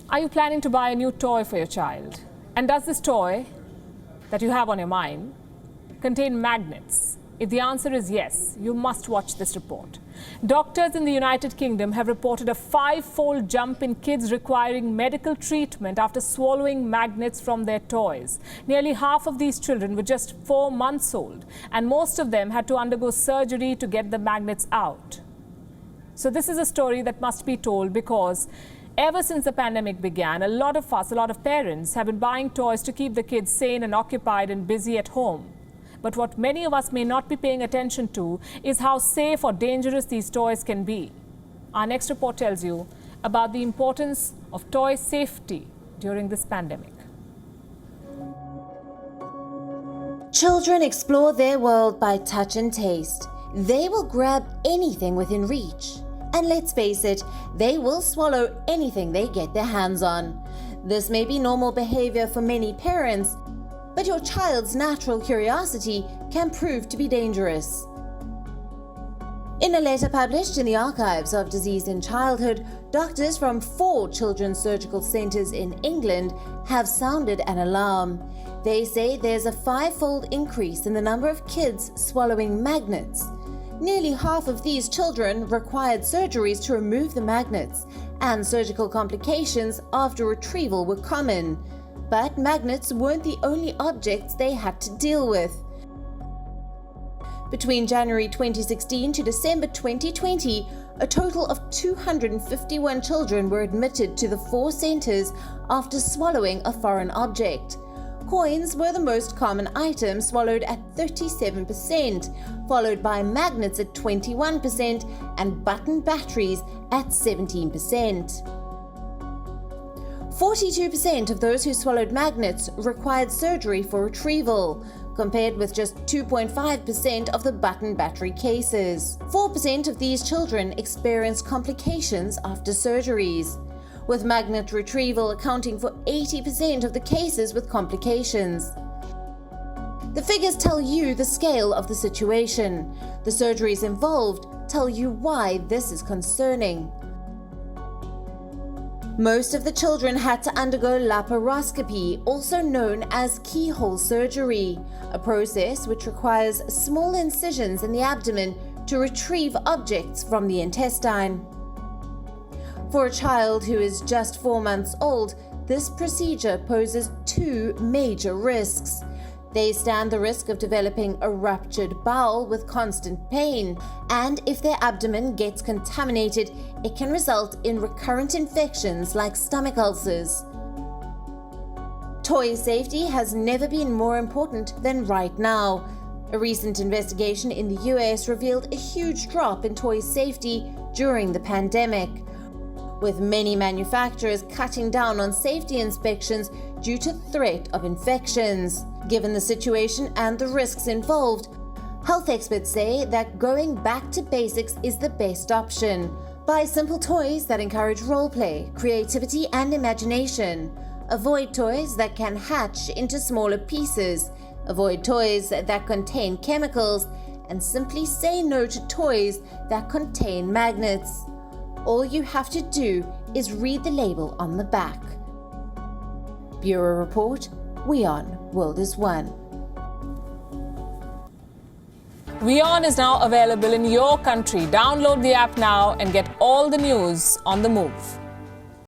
Are you planning to buy a new toy for your child? And does this toy that you have on your mind contain magnets? If the answer is yes, you must watch this report. Doctors in the United Kingdom have reported a 5-fold jump in kids requiring medical treatment after swallowing magnets from their toys. Nearly half of these children were just 4 months old, and most of them had to undergo surgery to get the magnets out. So this is a story that must be told because ever since the pandemic began, a lot of parents have been buying toys to keep the kids sane and occupied and busy at home. But what many of us may not be paying attention to is how safe or dangerous these toys can be. Our next report tells you about the importance of toy safety during this pandemic. Children explore their world by touch and taste. They will grab anything within reach. And let's face it, they will swallow anything they get their hands on. This may be normal behavior for many parents, but your child's natural curiosity can prove to be dangerous. In a letter published in the Archives of Disease in Childhood, doctors from 4 children's surgical centres in England have sounded an alarm. They say there's a 5-fold increase in the number of kids swallowing magnets. Nearly half of these children required surgeries to remove the magnets, and surgical complications after retrieval were common. But magnets weren't the only objects they had to deal with. Between January 2016 to December 2020, a total of 251 children were admitted to the 4 centres after swallowing a foreign object. Coins were the most common item, swallowed at 37%, followed by magnets at 21% and button batteries at 17%. 42% of those who swallowed magnets required surgery for retrieval, compared with just 2.5% of the button battery cases. 4% of these children experienced complications after surgeries, with magnet retrieval accounting for 80% of the cases with complications. The figures tell you the scale of the situation. The surgeries involved tell you why this is concerning. Most of the children had to undergo LAPAROSCOPY, also known as keyhole surgery, a process which requires small incisions in the abdomen to retrieve objects from the intestine. For a child who is just 4 months old, this procedure poses 2 major risks. They stand the risk of developing a ruptured bowel with constant pain, and if their abdomen gets contaminated, it can result in recurrent infections like stomach ulcers. Toy safety has never been more important than right now. A recent investigation in the US revealed a huge drop in toy safety during the pandemic, with many manufacturers cutting down on safety inspections due to threat of infections. Given the situation and the risks involved, health experts say that going back to basics is the best option. Buy simple toys that encourage role play, creativity, and imagination. Avoid toys that can hatch into smaller pieces. Avoid toys that contain chemicals, and simply say no to toys that contain magnets. All you have to do is read the label on the back. Bureau Report, WION World is One. WION is now available in your country. Download the app now and get all the news on the move.